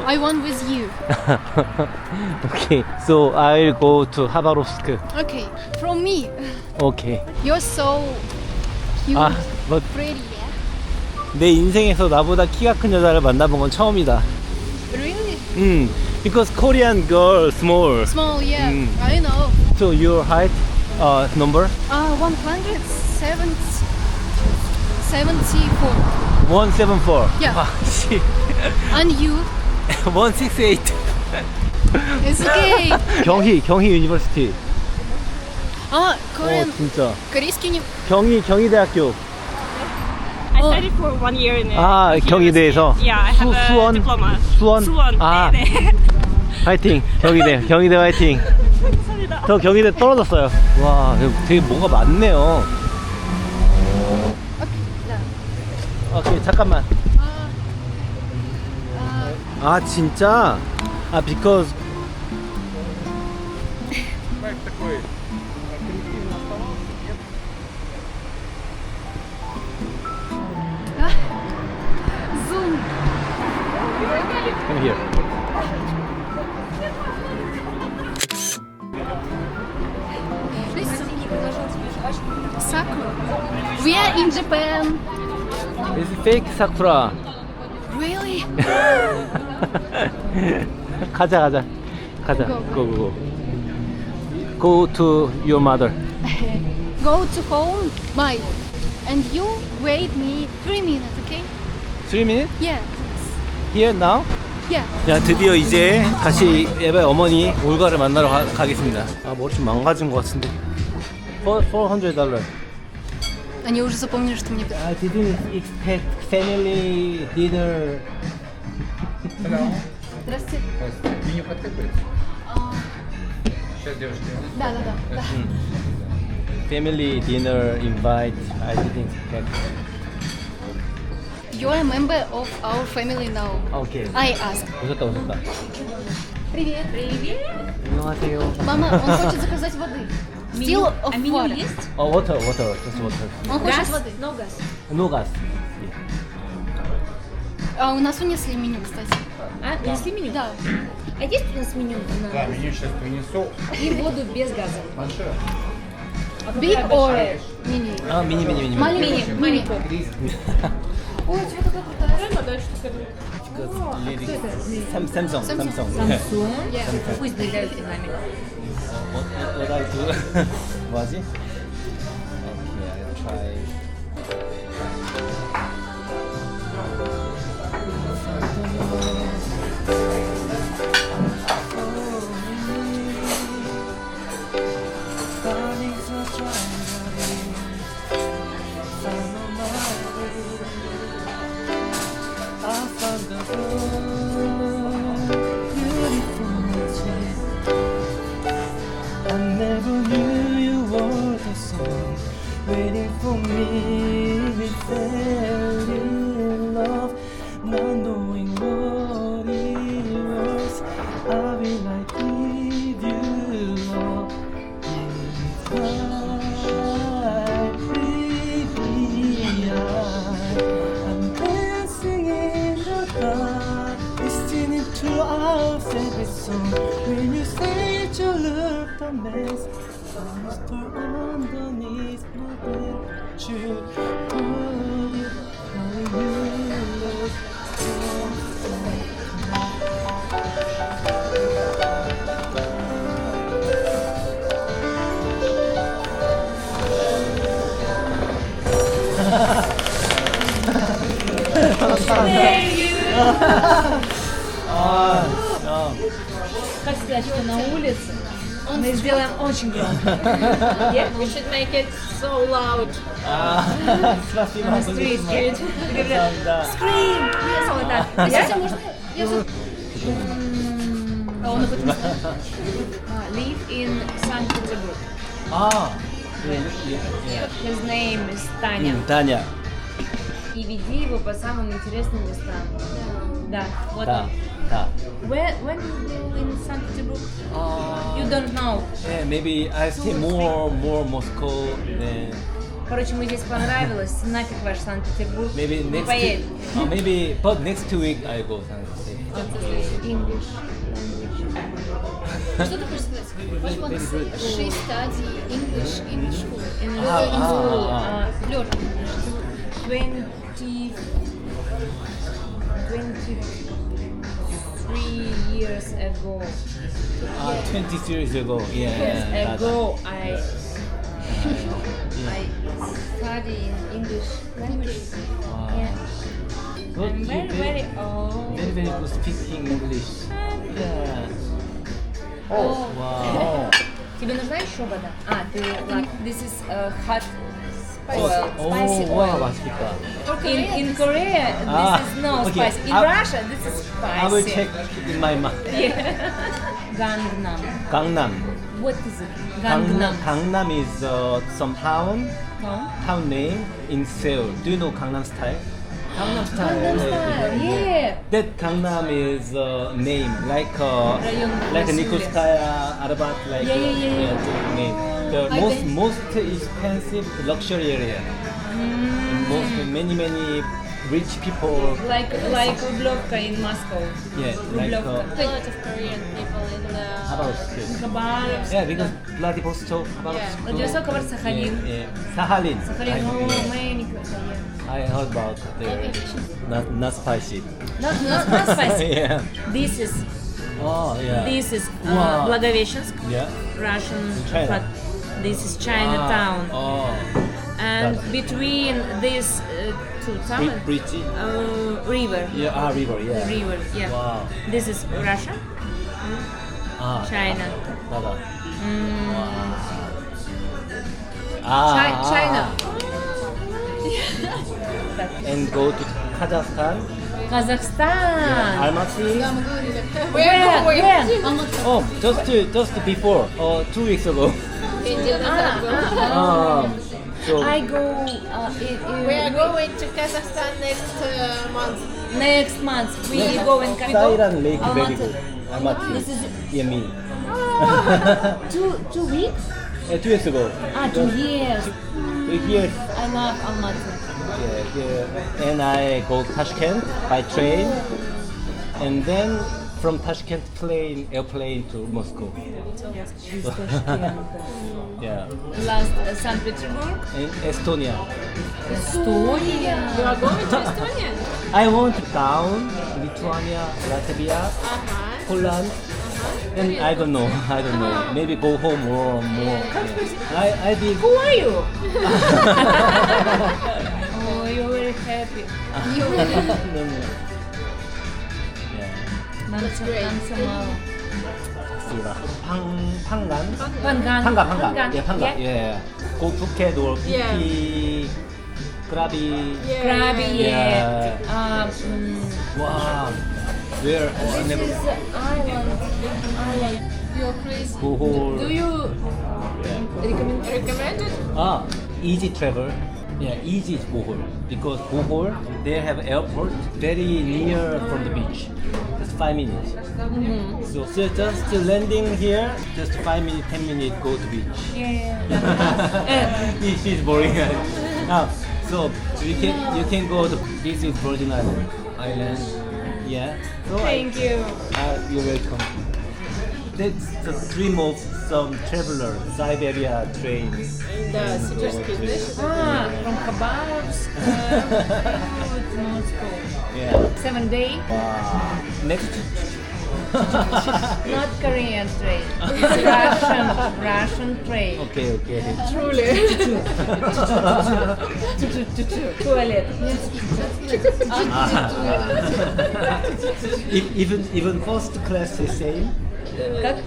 I want with you. Okay, so I'll go to Khabarovsk. Okay, from me. Okay. You're so cute, but pretty, yeah? 내 인생에서 나보다 키가 큰 여자를 만나본 건 처음이다. Really? Because Korean girl small. Small, yeah. I know. So your height, number? 174. 174. Yeah. 아, 씨. And you? 168. It's okay. 경희 유니버시티. Korean. 진짜. Корейский 경희대학교. I studied for 1 year in 경희대에서. Yeah, I have a 수원. diploma. 수원. 네. 화이팅. 경희대 화이팅. 감사합니다. 저 경희대 떨어졌어요. 와, 되게 뭔가 많네요. 오케이, 잠깐만. 진짜? because Zoom. come here. Sakura. We are in Japan. This is fake sakura. Really? 가자. Go. Go to your mother. Go to home, my. And you wait me 3 minutes, okay? 3 minutes? Yeah. Here now? Yeah. 자, 드디어 이제 다시 에바의 어머니 올가를 만나러 가겠습니다. 머리 좀 망가진 것 같은데. $400. Они уже запомнили, что мне... I didn't expect family dinner. Здравствуйте. Меню подкрепить? Сейчас девушки. Да. Family dinner invite. I didn't expect. You are a member of our family now. Okay. I ask. 오셨다. Привет. 안녕하세요. Мама, он хочет заказать воды. Still of water. есть? Water, just water. Он хочет воды. No gas. No gas. У нас унесли меню, кстати. Несли меню? Да. А есть у нас меню Да, меню сейчас принесу. и воду без газа? Большое. Big or mini? 미니. Маленький. Мини. Ой, что такое крутая. Samsung. Yeah. Пусть доверяют нами. What I do? 뭐하지? Okay, I'll try. Waiting for me, we fell in love, not knowing what it was. I will like give you all I'm dancing in the dark, listening to our favorite song. When you say you look the mess, I whisper underneath my breath, you put it how you look. Как сказать, что на улице мы сделаем очень громко. Yeah, we should make it so loud. спасибо. Street. Scream! Вот так. Кстати, можно я тут... Он Live in Санкт-Петербург. His name is Таня. Таня. И веди его по самым интересным местам. Да, вот он. Да. When you go in Санкт-Петербург? You don't know. Yeah, maybe I stay more Moscow than Короче, мы здесь понравилось. Нафиг ваш Санкт-Петербург. maybe Мы next поедем. maybe but next 2 week I go San Jose. English. Что ты хочешь сказать? What you want to say? She study English in school. In In school. Learn. 23 years ago. 20 years ago. Yeah. Years 맞아. ago, I study in English language. Yeah. Good, I'm very, very old. very good speaking English. Yeah. Oh. Wow. Тебе нужна еще вода? Ты like this is hot Oh, oil, spicy 와 oil. 맛있겠다. In Korea, this is no okay. spicy. In Russia, this is spicy. I will check in my mind. Yeah. Gangnam. Gangnam. What is it? Gangnam. Gangnam is some town No? name in Seoul. Do you know Gangnam Style? Gangnam Style. Gangnam Style. Yeah. That Gangnam is name like Район Nikolskaya, Arbat, like Yeah. name. The most expensive luxury area. Most many rich people. Like Rublovka in Moscow. Yeah, like Rublovka. A lot of Korean people in Khabarovsk. Khabarovsk. Yeah, because Vladivostok, Khabarovsk. Владивосток, Сахалин. Yeah. Sahalin. Сахалин. Oh, many. I heard about there. Not spicy. Not spicy. Yeah. This is Oh yeah. Wow. Благовещенsk, Yeah. Russian. China. But this is Chinatown. Oh. And Got it. between these two towns, Bridge. river. Yeah. River. Yeah. River, yeah. Wow. This is Russia, China. 맞아. China. And go to Kazakhstan. Kazakhstan. Almaty. Where? Oh, just before. 2 weeks ago. So I go. We are going to Kazakhstan next month. Next month. We go in Sairan Lake very Almaty. good. Almaty. This is Yeah, me. 2 weeks. 2 weeks ago. 2 years. 2 years. I love Almaty. Yeah. And I go Tashkent by train, and then from Tashkent airplane to Moscow. Yeah. Last St. Petersburg. And Estonia. Estonia. You are going to Estonia? I want down Lithuania, Latvia, Poland, and I don't know. Maybe go home or more. Yeah. I did. Who are you? Oh, you're very happy. No. Yeah. That's great. Pangan. Pangan. Yeah, Pangan. Yeah. Go Phuket or Phi, Krabi. Krabi, yeah. Wow. Where? Oh, I This never. is island. You're crazy. Bohol. Do you Yeah. recommend it? Easy travel. Yeah, easy is Bohol because Bohol they have airport very near from the beach, just 5 minutes. So just landing here, just 5 minutes, 10 minutes go to beach. Yeah. Beach is boring. So you can go to this is Virgin Island. Yeah. So Thank you. You're welcome. That's the dream of some traveler, Siberia train. Да, сибирский, знаешь? From Khabarovsk to Moscow. Yeah. 7 days. Wow. Next. Not Korean train. It's Russian train. Okay. Truly. Туалет. Even first class is same. Как?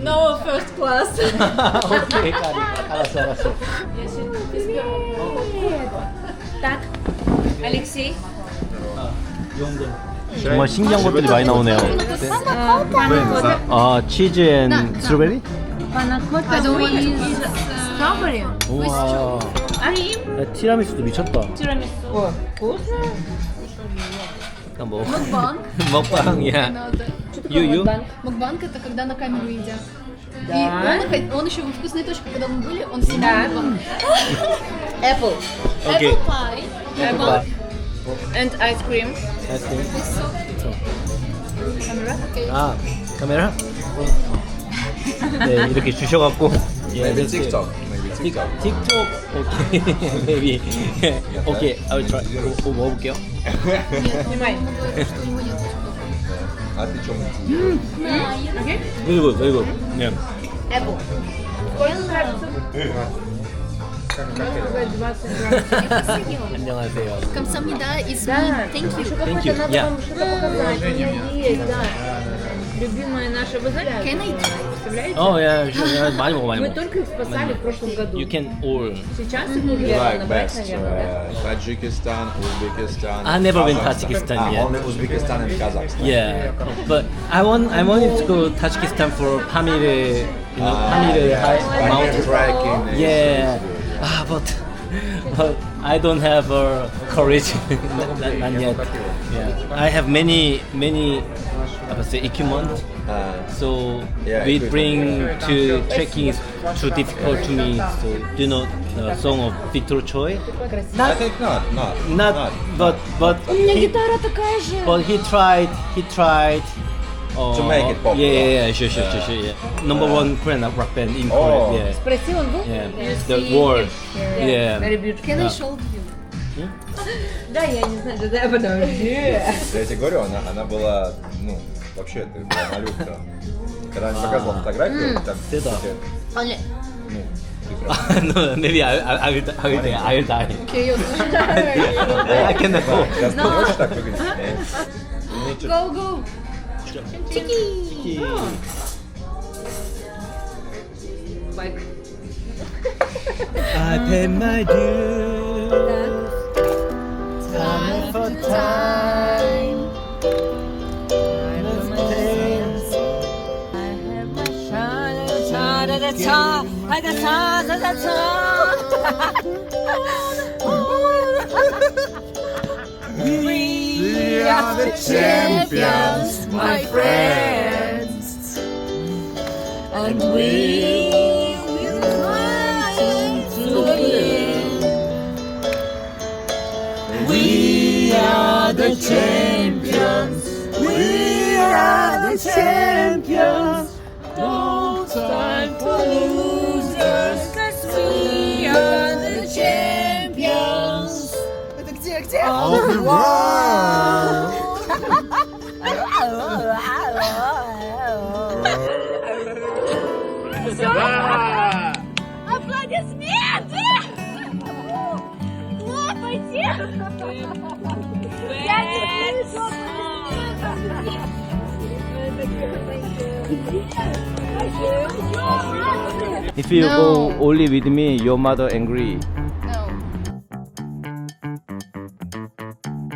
No first class. Okay, 알았어. Привет. Так, Алексей. 정말 신기한 것들이 많이 나오네요. Панакота. 치즈 앤 스트로베리? Панакота with strawberry. 우와. Cream. 티라미수도 미쳤다. Тирамису. Вкусно. 뭐 Мукбанг. 먹방, yeah. Надо. You? Мукбанг это когда на камеру едят. Да. И он еще в вкусной точке, когда мы были, он снимал мукбанг. Apple. Okay. Apple pie. Apple. And ice cream. I think. 아, 카메라? 네, 이렇게 주셔갖고. Maybe TikTok. Maybe TikTok. TikTok, okay, maybe. Okay, I will try. 먹어볼게요. Снимай. А ты чем? Very good, very good. Yeah. Эбу. Сколько нравится? 20 грамм. 안녕하세요. 감사합니다. It's me. Thank you. Thank you. Надо Yeah. вам что-то показать. У меня есть, да. Любимая наша, вы знаете? Can I try? Представляете? Oh, yeah, 많이 먹어, 많이 Мы 먹어. только их спасали в прошлом году. You can all. Сейчас их уже Like набрать, best. наверное, да? Tajikistan, Uzbekistan. I never been Kazakhstan. Tajikistan yet. Only Uzbekistan and Kazakhstan. Yeah, but I wanted to go Tajikistan for Pamir, Pamir high mountain. Trekking. Yeah, but I don't have courage. not yet. Yeah, I have many I would say equipment. So Yeah, we equipment, bring yeah. to trekking is too difficult to me. So do you know the song of Victor Choi? I think not. Not, but У меня гитара такая же. But he tried. To make it popular. Yeah, sure. Yeah. Number one Korean rock band in Oh. Korea. Спроси, он был? Yeah, the world. Yeah. Very beautiful. Can I show you? Да, я не знаю, да, подожди. Я тебе говорю, она была, ну, вообще, ты была малютка. Когда я показывал фотографию, там, Ты-то. Only. ну, ты прям... No, maybe I'll die. Okay, you I cannot go. Сейчас ты можешь так выглядеть? Нет. go go. Чики. Байк. I pay my dues. Time for time. We are the champions, my friends, and we will climb to win. We are the champions. We are the champions. No time for losers, 'cause we are the champions. Это где? Of the world. Аплодисменты! Хлопайте! Я не слышу аплодисментов! If you go only with me, your mother angry.